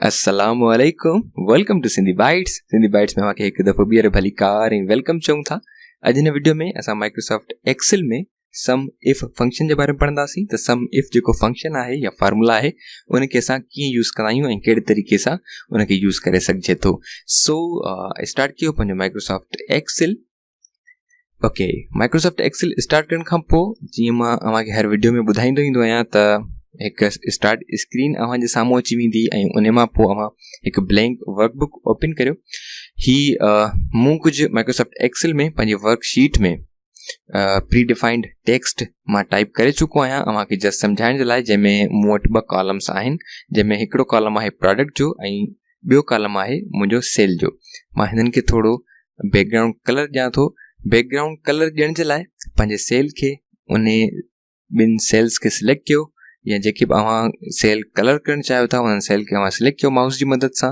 अस्सलामुअलैकुम, welcome to Sindhi bytes में मांखे हिकु दफ़ो ॿीहर भली कार ऐं वेलकम चऊं था। अॼु हिन वीडियो में असां माइक्रोसॉफ्ट एक्सेल में सम इफ फंक्शन जे बारे में पढ़ंदासीं। त सम इफ जेको फंक्शन आहे या फार्मूला आहे उनखे असां कीअं यूज़ कंदा आहियूं ऐं कहिड़े तरीक़े सां उनखे यूज़ करे सघिजे थो। सो स्टार्ट कयो पंहिंजो Microsoft Excel. Okay, Microsoft Excel start करण खां पोइ जीअं मां तव्हांखे हर वीडियो में ॿुधाईंदो ईंदो आहियां त हिकु स्टार्ट स्क्रीन अव्हांजे साम्हूं अची वेंदी ऐं उन मां पोइ अव्हां हिकु ब्लैंक वर्कबुक ओपन करियो। मूं कुझु माइक्रोसॉफ्ट एक्सेल में पंहिंजी वर्कशीट में प्री डिफाइंड टेक्स्ट मां टाइप करे चुको आहियां तव्हांखे जस्ट सम्झाइण जे लाइ, जंहिंमें मूं वटि 2 कॉलम्स आहिनि, जंहिंमें हिकिड़ो कॉलम आहे प्रोडक्ट जो ऐं ॿियो कॉलम आहे मुंहिंजो सेल जो। मां हिननि खे थोरो बैकग्राउंड कलर ॾियां थो। बैकग्राउंड कलर ॾियण जे लाइ पंहिंजे सेल खे उन 2 सेल्स खे सिलेक्ट कयो, या जेके बि तव्हां सेल कलर करणु चाहियो था उन्हनि सेल खे तव्हां सिलेक्ट कयो माउस जी मदद सां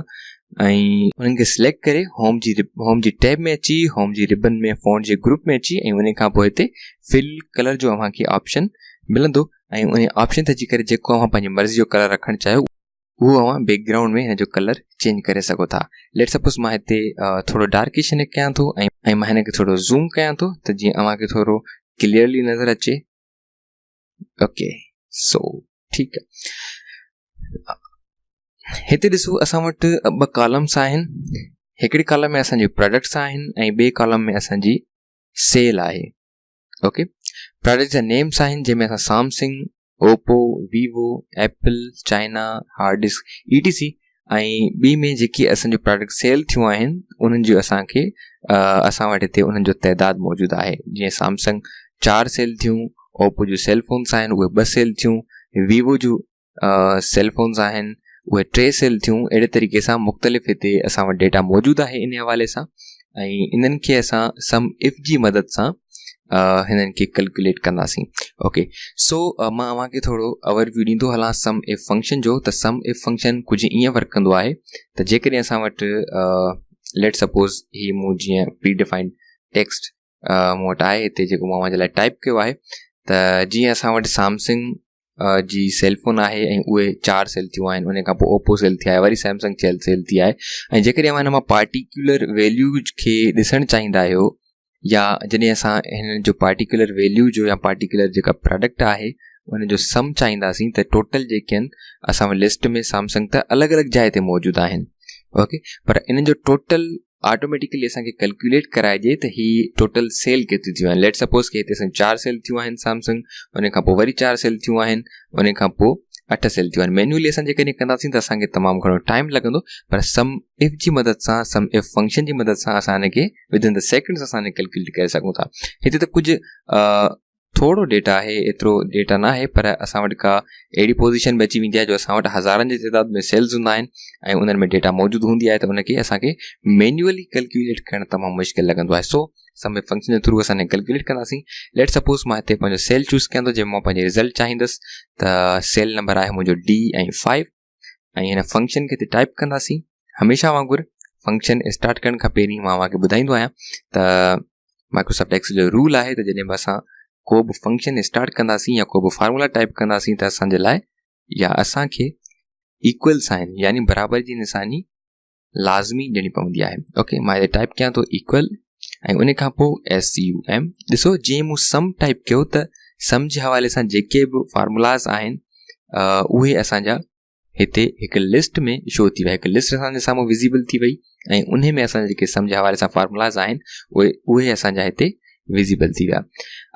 ऐं उन्हनि खे सिलेक्ट करे होम जी टैब में अची, होम जी रिबन में फ़ॉन्ट जे ग्रुप में अची ऐं उन खां पोइ हिते फिल कलर जो तव्हांखे ऑप्शन मिलंदो ऐं उन ऑप्शन ते अची करे जेको तव्हां पंहिंजी मर्ज़ी जो कलर रखणु चाहियो उहो तव्हां बैकग्राउंड में हिन जो कलर चेंज करे सघो था। लेट सपोज़ मां हिते थोरो डार्किश हिन कयां थो ऐं मां हिन खे थोरो ज़ूम कयां थो त जीअं तव्हांखे थोरो क्लियरली नज़र अचे। ओके, सो ठीकु आहे। हिते ॾिसो असां वटि 2 कॉलम्स आहिनि। हिकिड़े कॉलम में असांजी प्रोडक्ट्स आहिनि ऐं ॿिए कॉलम में असांजी सेल आहे। ओके, प्रोडक्ट जा नेम्स आहिनि जंहिंमें असां Samsung, Oppo, Vivo, Apple, China, hard disk ETC ऐं ॿी में जेकी असांजी प्रोडक्ट सेल थियूं आहिनि उन्हनि जो असां वटि हिते उन्हनि जो तइदादु मौजूदु आहे। जीअं सैमसंग 4 सेल थियूं, ओप्पो जूं सेल फोन्स आहिनि उहे 2 सेल थियूं, वीवो जूं सेल फोन्स आहिनि उहे 3 सेल थियूं। अहिड़े तरीक़े सां मुख़्तलिफ़ हिते असां वटि डेटा मौजूदु आहे इन हवाले सां ऐं इन्हनि खे असां सम इफ जी मदद सां हिननि खे कैलकुलेट कंदासीं। ओके, सो मां तव्हांखे थोरो ओवरव्यू ॾींदो हलां सम इफ फंक्शन जो। त सम इफ फंक्शन कुझु ईअं वर्क कंदो आहे त जेकॾहिं असां वटि लेट सपोज़ मूं जीअं प्री डिफाइंड टेक्स्ट मूं वटि आहे हिते जेको मां तव्हांजे लाइ टाइप कयो आहे, त जीअं असां वटि सैमसंग जी सेल फोन आहे ऐं उहे 4 सेल थियूं आहिनि, उन खां पोइ ओप्पो सेल थी आहे, वरी सैमसंग सेल थी आहे ऐं जेकॾहिं असां हिन मां पार्टिकुलर वैल्यूज खे ॾिसणु चाहींदा आहियो या जॾहिं असां हिन जो पार्टिकुलर वैल्यू जो या पार्टिकुलर जेका प्रोडक्ट आहे उन जो सम चाहींदासीं त टोटल जेके आहिनि असां लिस्ट में सैमसंग त अलॻि अलॻि जाइ ते मौजूदु आहिनि। ओके, पर इन जो टोटल ऑटोमेटिकली असांखे कैलकुलेट कराइजे त ही टोटल सेल केतिरी थियूं आहिनि। लेट सपोज़ कि हिते असां 4 सेल थियूं आहिनि सैमसंग, उन खां पोइ वरी 4 सेल थियूं आहिनि, उन खां पोइ 8 सेल थियूं आहिनि। मैन्युअली असां जेकॾहिं कंदासीं त असांखे तमामु घणो टाइम लॻंदो, पर सम इफ जी मदद सां, सम इफ फंक्शन जी मदद सां असां हिनखे विदिन द सेकेंड्स असां कैलकुलेट करे सघूं था। हिते त कुझु थोरो डेटा आहे, एतिरो डेटा न आहे, पर असां वटि का अहिड़ी पोज़ीशन में अची वेंदी आहे जो असां वटि हज़ारनि जी तइदाद में सेल्स हूंदा आहिनि ऐं उन्हनि में डेटा मौजूदु हूंदी आहे, त उनखे असांखे मैन्युअली कैलकुलेट करणु तमामु मुश्किल लॻंदो आहे। सो सम इफ फंक्शन जे थ्रू असां कैलकुलेट कंदासीं। लेट सपोज़ मां हिते पंहिंजो सेल चूज़ कयां थो जंहिं मां पंहिंजे रिज़ल्ट चाहींदुसि, त सेल नंबर आहे मुंहिंजो D ऐं 5 ऐं हिन फंक्शन खे हिते टाइप कंदासीं। हमेशह वांगुरु फंक्शन स्टार्ट करण खां पहिरीं मां तव्हांखे ॿुधाईंदो आहियां त माइक्रोसॉफ्ट एक्सेल जो रूल आहे त जॾहिं बि असां को बि फंक्शन स्टार्ट कंदासीं या को बि फार्मूला टाइप कंदासीं त असांजे लाइ या असांखे इक्वल साइन यानी बराबरि जी निशानी लाज़मी ॾियणी पवंदी आहे। ओके, मां हिते टाइप कयां थो इक्वल ऐं उन खां पोइ SUM। ॾिसो जीअं मूं सम टाइप कयो त सम जे हवाले सां जेके बि फार्मूलाज़ आहिनि उहे असांजा हिते हिकु लिस्ट में शो थी विया, हिकु लिस्ट असांजे साम्हूं विज़िबल थी वई ऐं उन में असांजा जेके सम जे हवाले सां फार्मूलाज़ आहिनि उहे असांजा हिते विज़िबल थी विया।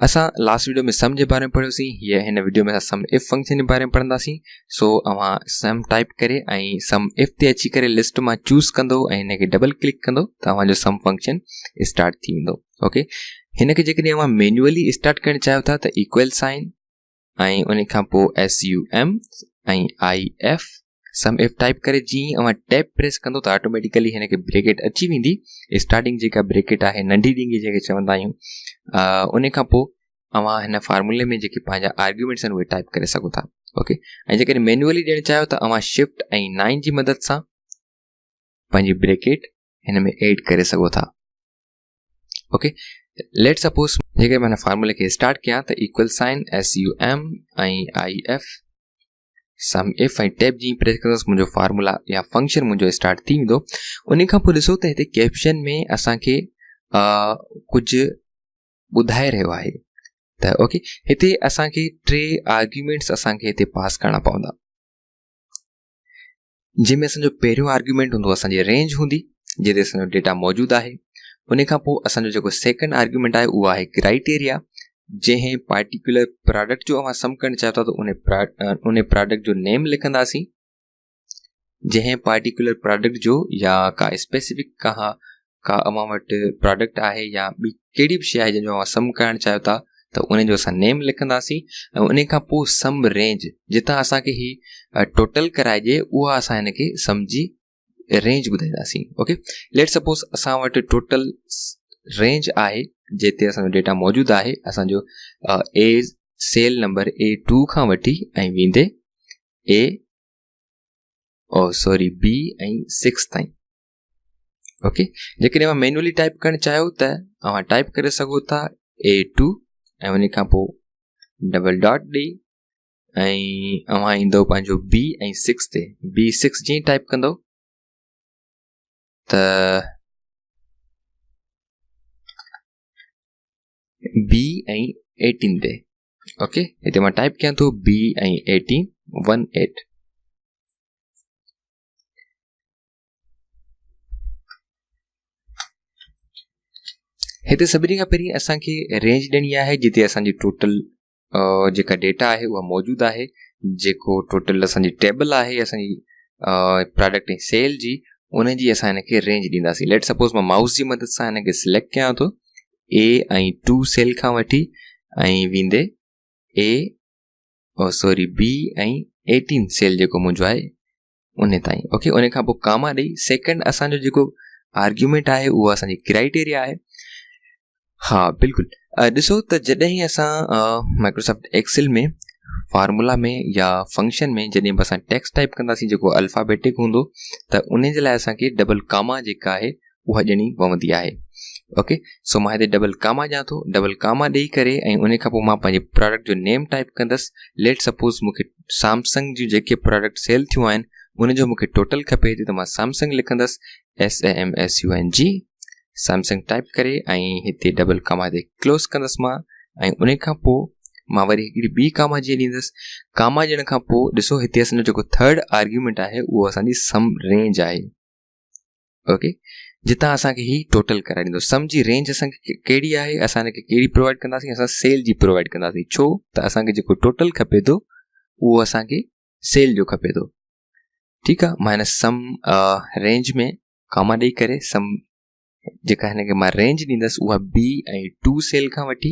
असां लास्ट वीडियो में सम जे बारे में पढ़ियोसीं, हिन वीडियो में असां सम इफ फंक्शन जे बारे में पढ़ंदासीं। सो तव्हां सम टाइप करे ऐं सम इफ ते अची करे लिस्ट मां चूज़ कंदो ऐं हिन खे डबल क्लिक कंदो त तव्हांजो सम फंक्शन स्टार्ट थी वेंदो। ओके, हिन खे जेकॾहिं तव्हां मैन्युअली स्टार्ट करणु चाहियो था त इक्वल साइन ऐं उन खां पोइ SUM ऐं IF सम इफ टाइप करे जीअं तव्हां टैब प्रेस कंदो त ऑटोमेटिकली हिन खे ब्रेकेट अची वेंदी। स्टार्टिंग जेका ब्रेकेट आहे नंढी ॾींगी जंहिंखे चवंदा आहियूं, उन खां पोइ तव्हां हिन फार्मूले में जेके पंहिंजा आर्ग्यूमेंट्स आहिनि उहे टाइप करे सघो था। ओके, ऐं जेकॾहिं मैन्युअली ॾियणु चाहियो त तव्हां शिफ्ट ऐं 9 जी मदद सां पंहिंजी ब्रेकेट हिन में एड करे सघो था। ओके, लेट सपोज़ जेकॾहिं मां हिन फार्मूले खे स्टार्ट कयां त इक्वल साइन SUM ऐं IF सम इफ ऐं टैब जी प्रेस कंदुसि मुंहिंजो फार्मूला या फंक्शन मुंहिंजो स्टार्ट थी वेंदो। उन खां पोइ ॾिसो त हिते कैप्शन में असांखे कुझु ॿुधाए रहियो आहे त ओके हिते असांखे 3 आर्ग्यूमेंट्स असांखे हिते पास करणा पवंदा, जंहिंमें असांजो पहिरियों आर्ग्यूमेंट हूंदो असांजी रेंज हूंदी जिते असांजो डेटा मौजूदु आहे। उन खां पोइ असांजो जेको सेकंड आर्ग्यूमेंट आहे उहो आहे क्राइटेरिया, जंहिं पार्टिकुलर प्रोडक्ट जो असां सम करणु चाहियो था त उन प्रोडक्ट जो नेम लिखंदासीं। जंहिं पार्टिकुलर प्रोडक्ट जो या का स्पेसिफिक का अव्हां वटि प्रोडक्ट आहे या ॿी कहिड़ी बि शइ आहे जंहिंजो अव्हां सम करणु चाहियो था त उन जो असां नेम लिखंदासीं। ऐं उन खां पोइ सम रेंज जितां असांखे ही टोटल कराइजे उहा असां हिन खे सम जी रेंज ॿुधाईंदासीं। ओके, लेट सपोज़ असां वटि टोटल रेंज आहे जिते असांजो डेटा मौजूदु आहे असांजो ए सेल नंबर A2 खां वठी ऐं वेंदे B ऐं 6 ताईं। ओके, जेकॾहिं तव्हां मैनुअली टाइप करणु चाहियो त तव्हां टाइप करे सघो था A2 ऐं उन खां पोइ डबल डॉट ॾेई ऐं तव्हां ईंदव पंहिंजो B ऐं 6 ते। B6 जीअं टाइप कंदव त B ऐं 18 ते। ओके, हिते मां टाइप कयां थो B ऐं 18 18। हिते सभिनी खां पहिरीं असांखे रेंज ॾियणी आहे जिते असांजी टोटल जेका डेटा आहे उहा मौजूदु आहे, जेको टोटल असांजी टेबल आहे असांजी प्रोडक्ट ऐं सेल जी, उन जी असां हिनखे रेंज ॾींदासीं। लेट सपोज़ मां माउस जी मदद सां हिनखे सिलेक्ट कयां थो A ऐं 2 सेल खां वठी ऐं वेंदे B ऐं 18 सेल जेको मुंहिंजो आहे उन ताईं। ओके, उन खां पोइ कामा ॾेई सेकंड असांजो जेको आर्ग्यूमेंट आहे उहो असांजी क्राइटेरिया आहे। हा बिल्कुलु, ॾिसो त जॾहिं असां माइक्रोसॉफ्ट एक्सेल में फार्मूला में या फंक्शन में जॾहिं बि असां टेक्स्ट टाइप कंदासीं जेको अल्फ़ाबेटिक हूंदो त उन जे लाइ असांखे डबल कामा जेका आहे उहा ॾियणी पवंदी आहे। ओके, सो मां हिते डबल कामा ॾियां थो, डबल कामा ॾेई करे ऐं उन खां पोइ मां पंहिंजे प्रोडक्ट जो नेम टाइप कंदसि। लेट सपोज़ मूंखे सैमसंग जूं जेके प्रोडक्ट सेल थियूं आहिनि उनजो मूंखे टोटल खपे त मां सैमसंग लिखंदसि SAMSUNG सैमसंग टाइप करे ऐं हिते डबल कामा ते क्लोज़ कंदसि मां। ऐं उन खां पोइ मां वरी हिकिड़ी ॿी कामा जीअं ॾींदसि। कामा ॾियण खां पोइ ॾिसो हिते असांजो जेको थर्ड आर्ग्यूमेंट आहे उहो असांजी सम रेंज आहे। ओके, जितां असांखे ही टोटल कराए ॾींदो। सम जी रेंज असांखे कहिड़ी आहे, असां हिनखे कहिड़ी प्रोवाइड कंदासीं, असां सेल जी प्रोवाइड कंदासीं। छो त असांखे जेको टोटल खपे थो उहो असांखे सेल जो खपे थो। ठीकु आहे, मां हिन सम रेंज में कामा ॾेई करे सम जेका हिनखे मां रेंज ॾींदसि उहा B ऐं 2 सेल खां वठी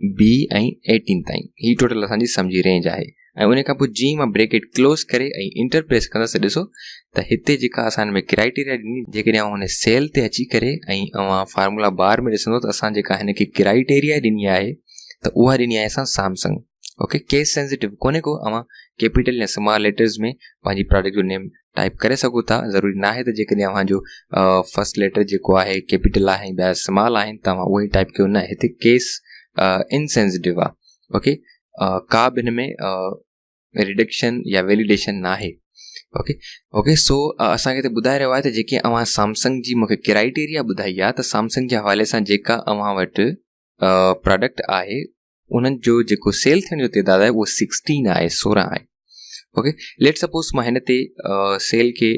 B ऐं 18 ताईं। ही टोटल असांजी सम जी रेंज आहे। ऐं उन खां पोइ जीअं मां ब्रेकेट क्लोज़ करे ऐं इंटर प्रेस कंदसि, ॾिसो त हिते जेका असां हिन में क्राइटेरिया ॾिनी, जेकॾहिं हुन सेल ते अची करे ऐं तव्हां फार्मूला बार में ॾिसंदो त असां जेका हिनखे क्राइटेरिया ॾिनी आहे त उहा ॾिनी आहे असां सैमसंग। ओके, केस सेंसिटिव कोन्हे को, तव्हां कैपिटल या स्मॉल लेटर्स में पंहिंजी प्रोडक्ट जो नेम टाइप करे सघो था। ज़रूरी न आहे त जेकॾहिं तव्हांजो फर्स्ट लेटर जेको आहे कैपिटल आहे ॿिया स्मॉल आहिनि तव्हां उहो ई टाइप कयो, न, हिते केस इनसेंसिटिव आहे। ओके, का बि हिन में रिडक्शन या वैलिडेशन न आहे। ओके ओके सो असांखे हिते ॿुधाए रहियो आहे त जेके अव्हां सैमसंग जी मूंखे क्राइटेरिया ॿुधाई आहे त सैमसंग जे हवाले सां जेका अव्हां वटि प्रोडक्ट आहे उन्हनि जो जेको सेल थियण जो तइदाद आहे उहो 16 आहे, 16 आहे। ओके, लेट सपोज़ मां हिन ते सेल खे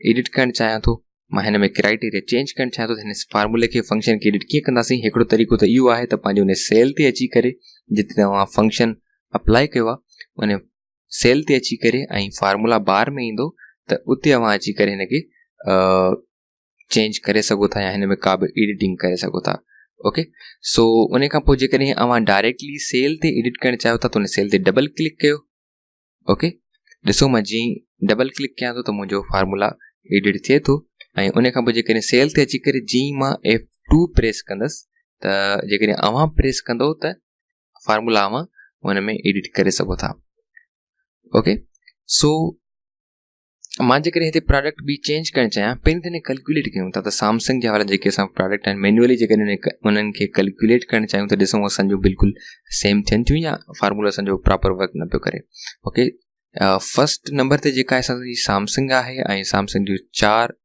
एडिट करणु चाहियां थो, मां हिन में क्राइटेरिया चेंज करणु चाहियां थो त हिन फार्मूले खे फंक्शन खे एडिट कीअं कंदासीं। हिकिड़ो तरीक़ो त इहो आहे त पंहिंजो हुन सेल ते अची करे जिते तव्हां फंक्शन अप्लाई कयो आहे उन सेल ते अची करे ऐं फार्मूला बार में ईंदो त उते तव्हां अची करे हिनखे चेंज करे सघो था या हिन में का बि एडिटिंग करे सघो था। ओके, सो उन खां पोइ जेकॾहिं तव्हां डायरेक्टली सेल ते एडिट करणु चाहियो था त उन सेल ते डबल क्लिक कयो। ओके, ॾिसो मां जीअं डबल क्लिक कयां थो त मुंहिंजो फार्मूला एडिट थिए थो ऐं उन खां पोइ जेकॾहिं सेल ते अची करे जीअं मां F2 प्रेस कंदसि त जेकॾहिं अव्हां प्रेस कंदो त फार्मूला अव्हां हुन में एडिट करे सघो था। ओके, सो मां जेकॾहिं हिते प्रोडक्ट बि चेंज करणु चाहियां पहिरीं त हिन कैलकुलेट कयूं था त सैमसंग जा वारा जेके असां प्रोडक्ट आहिनि मैनुअली जेकॾहिं उन्हनि खे कैलकुलेट करणु चाहियूं त ॾिसूं असांजो बिल्कुलु सेम थियनि थियूं या फार्मूला असांजो प्रॉपर वर्क न पियो करे. ओके, फस्ट नंबर ते जेका असांजी सैमसंग आहे ऐं सैमसंग जूं 4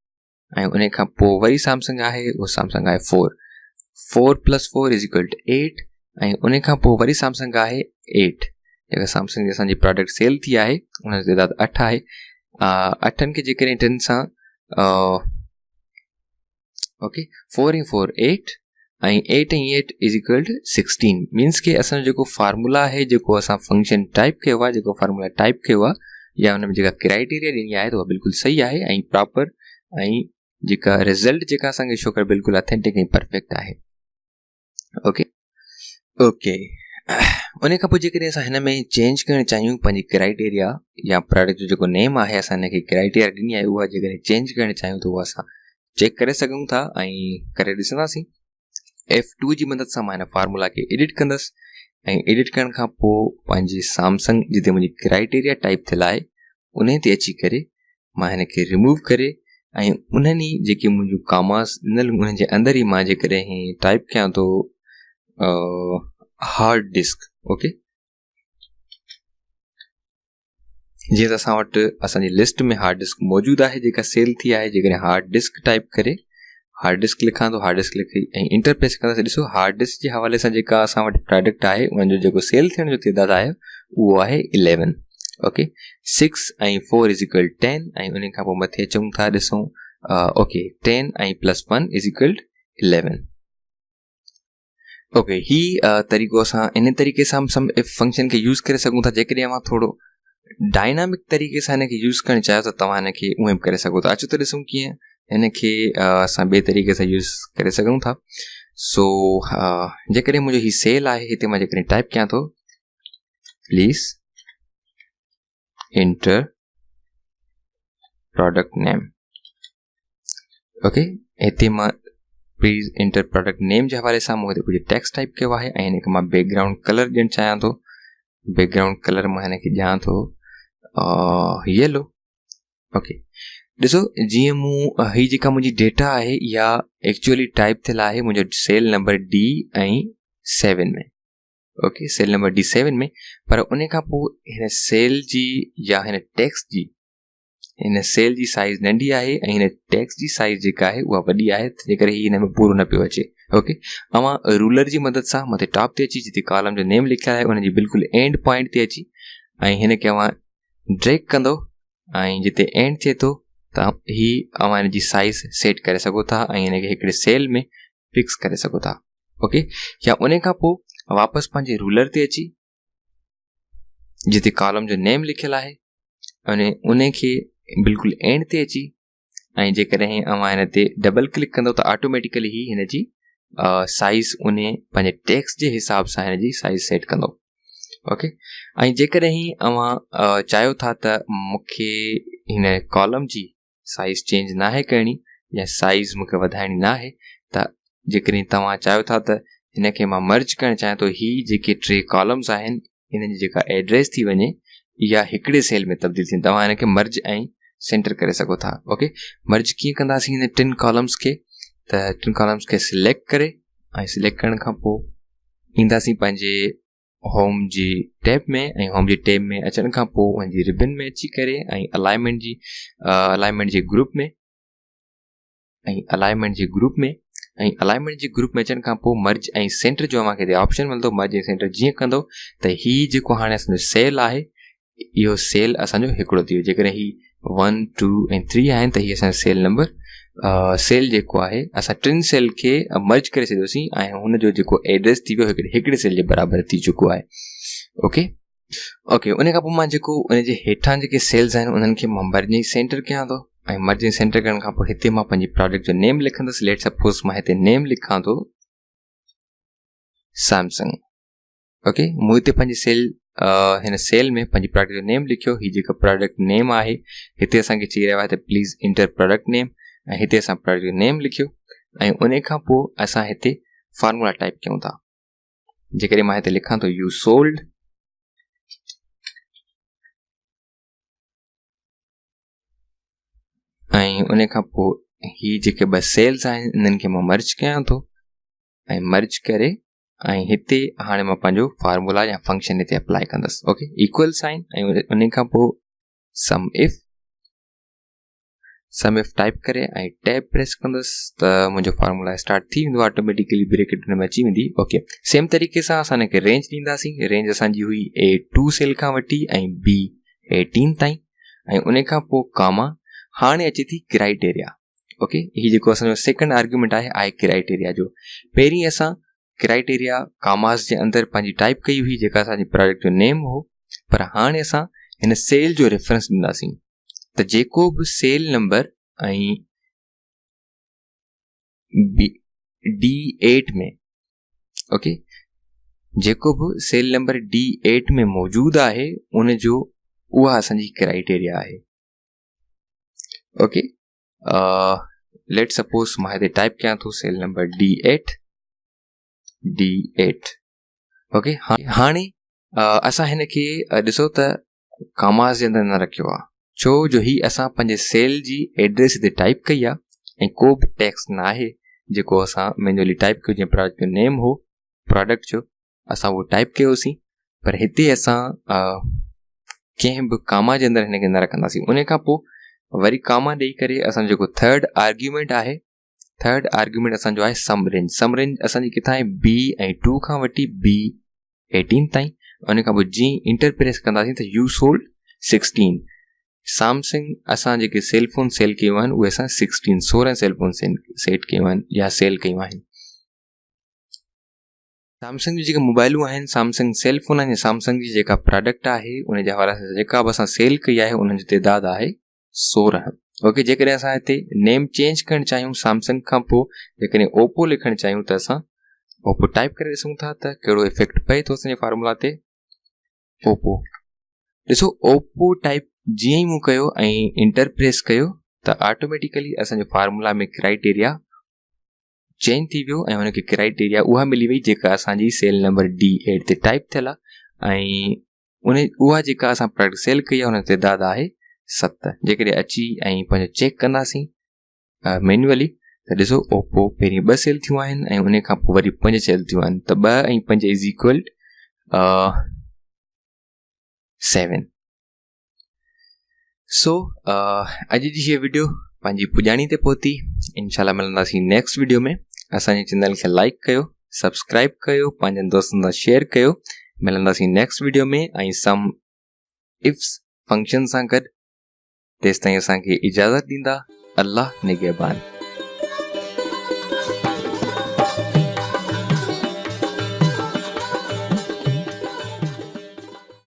ऐं उन खां पोइ वरी सैमसंग आहे उहो सैमसंग आहे 4 + 4 = 8 ऐं उन खां पोइ वरी सैमसंग आहे 8. जेका सैमसंग जी असांजी प्रोडक्ट सेल थी आहे उन जी तइदाद 8 आहे. 8 खे जेकॾहिं 10 सां ओके 4 × 4 8 ऐं 8 × 8 = 16. मीन्स के असांजो जेको फार्मूला आहे जेको असां फंक्शन टाइप कयो आहे जेको फार्मूला टाइप कयो आहे या हुन में जेका क्राइटेरिया ॾिनी आहे त उहा बिल्कुलु सही आहे ऐं प्रॉपर ऐं जेका रिज़ल्ट जेका असांखे शो करे बिल्कुलु ऑथेंटिक ऐं परफेक्ट आहे. ओके ओके उन खां पोइ जेकॾहिं असां हिन में चेंज करणु चाहियूं पंहिंजी क्राइटेरिया या प्रोडक्ट जो जेको नेम आहे असां हिनखे क्राइटेरिया ॾिनी आहे उहा जेकॾहिं चेंज करणु चाहियूं त उहा असां चेक करे सघूं था ऐं करे ॾिसंदासीं. F2 जी मदद सां मां हिन फार्मूला खे एडिट कंदसि ऐं एडिट करण खां पोइ पंहिंजी सैमसंग जिते मुंहिंजी क्राइटेरिया टाइप थियल आहे उन ते अची करे मां हिन खे रिमूव करे ऐं उन्हनि ई जेके मुंहिंजूं कामास ॾिनल उन्हनि जे अंदरि ई मां जेकॾहिं टाइप कयां थो हार्ड डिस्क. ओके, जीअं त असां वटि असांजी लिस्ट में हार्ड डिस्क मौजूदु आहे जेका सेल थी आहे. जेकॾहिं हार्ड डिस्क टाइप करे हार्ड डिस्क लिखां थो हार्ड डिस्क लिखी ऐं इंटर प्रेस कंदासीं. ॾिसो हार्ड डिस्क जे हवाले सां जेका असां वटि प्रोडक्ट आहे उनजो जेको सेल थियण जो तइदाद आहे उहो आहे 11. ओके, 6 ऐं 4 = 10 ऐं उन खां पोइ मथे अचूं था ॾिसूं ओके 10 ऐं +1 = 11. ओके, ही तरीक़ो असां इन तरीक़े सां सम इफ फंक्शन खे यूज़ करे सघूं था. जेकॾहिं मां थोरो डायनामिक तरीक़े सां हिनखे यूज़ करणु चाहियो त तव्हां हिनखे उहे बि करे सघो था. अचो त ॾिसूं कीअं हिनखे असां ॿिए तरीक़े सां यूज़ करे सघूं था. सो जेकॾहिं मुंहिंजो हीउ सेल आहे हिते मां जेकॾहिं टाइप कयां थो please inter product name. Okay, हिते मां प्लीज़ इंटर प्रोडक्ट नेम जे हवाले सां मूं हिते कुझु टेक्स्ट टाइप कयो आहे ऐं हिनखे मां बैकग्राउंड कलर ॾियणु चाहियां थो. बैकग्राउंड कलर मां हिनखे ॾियां थो येलो. ओके, ॾिसो जीअं मूं हीअ जेका मुंहिंजी डेटा आहे इहा एक्चुअली टाइप थियल आहे मुंहिंजो सेल नंबर D7 में. ओके, सेल नंबर D7 में, पर उन खां पोइ हिन सेल जी या हिन टेक्स्ट जी हिन सेल जी साइज़ नंढी आहे ऐं हिन टेक्स्ट जी साइज़ जेका आहे उहा वॾी आहे तंहिं करे हीअ हिन में पूरो न पियो अचे. ओके, अवां रूलर जी मदद सां मथे टॉप ते अची जिते कॉलम जो नेम लिखियलु आहे उनजी बिल्कुलु एंड पॉइंट ते अची ऐं हिनखे अवां ड्रैग कंदो ऐं जिते एंड थिए थो त हीअ अवां हिन जी साइज़ सेट करे सघो था ऐं हिनखे हिकिड़े सेल में फिक्स करे सघो था. ओके, या उन खां पोइ वापसि पंहिंजे रूलर ते अची जिते कॉलम जो नेम लिखियलु आहे अने उनखे बिल्कुलु एंड ते अची ऐं जेकॾहिं अवां हिन ते डबल क्लिक कंदो त ऑटोमेटिकली ही हिन जी साइज़ उन पंहिंजे टेक्स्ट जे हिसाब सां हिन जी साइज़ सेट कंदो. ओके, ऐं जेकॾहिं अवां चाहियो था त मूंखे हिन कॉलम जी साइज़ चेंज न आहे करणी या साइज़ मूंखे वधाइणी न आहे त जेकॾहिं तव्हां चाहियो था त हिनखे मां मर्ज करणु चाहियां थो ही जेके 3 कॉलम्स आहिनि हिननि जी जेका एड्रेस थी वञे इहा हिकिड़े सेल में तब्दील थींदी. तव्हां हिनखे मर्ज ऐं सेंटर करे सघो था. ओके, मर्ज कीअं कंदासीं हिन 3 कॉलम्स खे त 3 कॉलम्स खे सिलेक्ट करे ऐं सिलेक्ट करण खां पोइ ईंदासीं पंहिंजे होम जी टैब में ऐं होम जी टैब में अचण खां पोइ हुनजी रिबन में अची करे ऐं अलाइनमेंट जे ग्रुप में अलाइनमेंट जे ग्रुप में अचण खां पोइ मर्ज ऐं सेंटर जो अव्हांखे हिते ऑप्शन मिलंदो. मर्ज ऐं सेंटर जीअं कंदो त हीअ जेको हाणे असांजो सेल आहे इहो सेल असांजो हिकिड़ो थी वियो. जेकॾहिं ही 1 2 ऐं 3 आहिनि त हीअ असांजो सेल नंबर सेल जेको आहे असां 3 सेल खे मर्ज करे छॾियोसीं ऐं हुनजो जेको एड्रेस थी वियो हिकिड़े सेल जे बराबरि थी चुको आहे. ओके ओके, उन खां पोइ मां जेको उन जे हेठां जेके सेल्स आहिनि उन्हनि खे मां मर्ज ऐं सेंटर कयां थो ऐं मर्ज ऐं सेंटर करण खां पोइ हिते मां पंहिंजी प्रोडक्ट जो नेम लिखंदुसि. लेट सपोज़ मां हिते नेम लिखां थो सैमसंग. ओके, मूं हिते पंहिंजी हिन सेल में पंहिंजी प्रोडक्ट जो नेम लिखियो. हीअ जेका प्रोडक्ट नेम आहे हिते असांखे चई रहियो आहे त प्लीज़ इंटर प्रोडक्ट नेम ऐं हिते असां प्रोडक्ट जो नेम लिखियो ऐं उन खां पोइ असां हिते फार्मूला टाइप कयूं था. जेकॾहिं मां हिते लिखां थो यू सोल्ड ऐं उन खां पोइ ही जेके ॿ सेल्स आहिनि इन्हनि खे मां मर्ज कयां थो ऐं मर्ज करे ऐं हिते हाणे मां पंहिंजो फार्मूला या फंक्शन हिते अप्लाई कंदुसि. ओके, इक्वल साइन ऐं उन खां पोइ सम इफ टाइप करे ऐं टैब प्रेस कंदुसि त मुंहिंजो फार्मूला स्टार्ट थी वेंदो, ऑटोमेटिकली ब्रेकेट हुन में अची वेंदी. ओके, सेम तरीक़े सां असां हिनखे रेंज ॾींदासीं. रेंज असांजी हुई A2 सेल खां वठी ऐं B18 ताईं ऐं उन खां पोइ कामा. हाणे अचे थी क्राइटेरिया. ओके, हीउ जेको असांजो सेकेंड आर्ग्यूमेंट आहे क्राइटेरिया जो. पहिरीं असां क्राइटेरिया कामास जे अंदरि पंहिंजी टाइप कई हुई जेका असांजी प्रोडक्ट जो नेम हो, पर हाणे असां हिन सेल जो रेफरेंस ॾींदासीं. त जेको बि सेल नंबर ऐं D8 में, ओके, जेको बि सेल नंबर D8 में मौजूदु आहे उन जो उहा असांजी क्राइटेरिया आहे. ओके, लेट सपोज मां हिते टाइप कयां थो सेल नंबर D8. ओके, हाणे असां हिन खे ॾिसो त कामास जे अंदरि न रखियो आहे, छो जो ही असां पंहिंजे सेल जी एड्रेस हिते टाइप कई आहे ऐं को बि टेक्स्ट न आहे जेको असां मैन्युअली टाइप कयो. जीअं प्रोडक्ट जो नेम हो प्रोडक्ट जो असां उहो टाइप कयोसीं, पर हिते असां कंहिं बि कामा जे अंदरि हिनखे न रखंदासीं. उन खां पोइ वरी कामा ॾेई करे असांजो जेको थर्ड आर्ग्यूमेंट आहे, थर्ड आर्ग्यूमेंट असांजो आहे सम रेंज. सम रेंज असांजी किथां आहे B2 खां वठी B18 ताईं. उन खां पोइ जीअं इंटर प्रेस कंदासीं त यू सोल्ड 16. सैमसंग असां जेके सेल फोन सेल कयूं आहिनि उहे असां 16 सेल फोन सेट कयूं आहिनि या सेल कयूं आहिनि. सैमसंग जी जेके मोबाइलूं आहिनि, सैमसंग सेल फोन आहिनि, सैमसंग जी जेका प्रोडक्ट आहे उन जे हवाले सां जेका बि असां सेल कई आहे उन्हनि जी तइदाद आहे 16. ओके, जेकॾहिं असां हिते नेम चेंज करणु चाहियूं सैमसंग खां पोइ जेकॾहिं ओप्पो लिखणु चाहियूं त असां ओप्पो टाइप करे ॾिसूं था त कहिड़ो इफेक्ट पए थो असांजे फार्मूला ते. ओप्पो ॾिसो, ओप्पो टाइप जीअं ई मूं कयो ऐं इंटर प्रेस कयो त ऑटोमेटिकली असांजो फार्मूला में क्राइटेरिया चेंज थी वियो ऐं हुनखे क्राइटेरिया उहा मिली वई जेका असांजी सेल नंबर D8 ते टाइप थियल आहे ऐं उहा जेका असां प्रोडक्ट सेल कई आहे हुन जी तइदाद आहे 7. जेकॾहिं अची ऐं पंहिंजो चेक कंदासीं मैन्युअली त ॾिसो ओप्पो पहिरीं 2 सेल थियूं आहिनि ऐं उन खां पोइ वरी 5 सेल थियूं आहिनि, त 2 ऐं 5 इज़ इक्वल 7. सो अॼु जी हीअ वीडियो पंहिंजी पुॼाणी ते पहुती. इनशाला मिलंदासीं नेक्स्ट वीडियो में. असांजे चैनल खे लाइक कयो, सब्सक्राइब कयो, पंहिंजनि दोस्तनि सां शेयर कयो. मिलंदासीं नेक्स्ट वीडियो में ऐं सम इफ्स फंक्शन सां गॾु. तेसिताईं असांखे इजाज़त ॾींदा. अल्लाह निगहबान.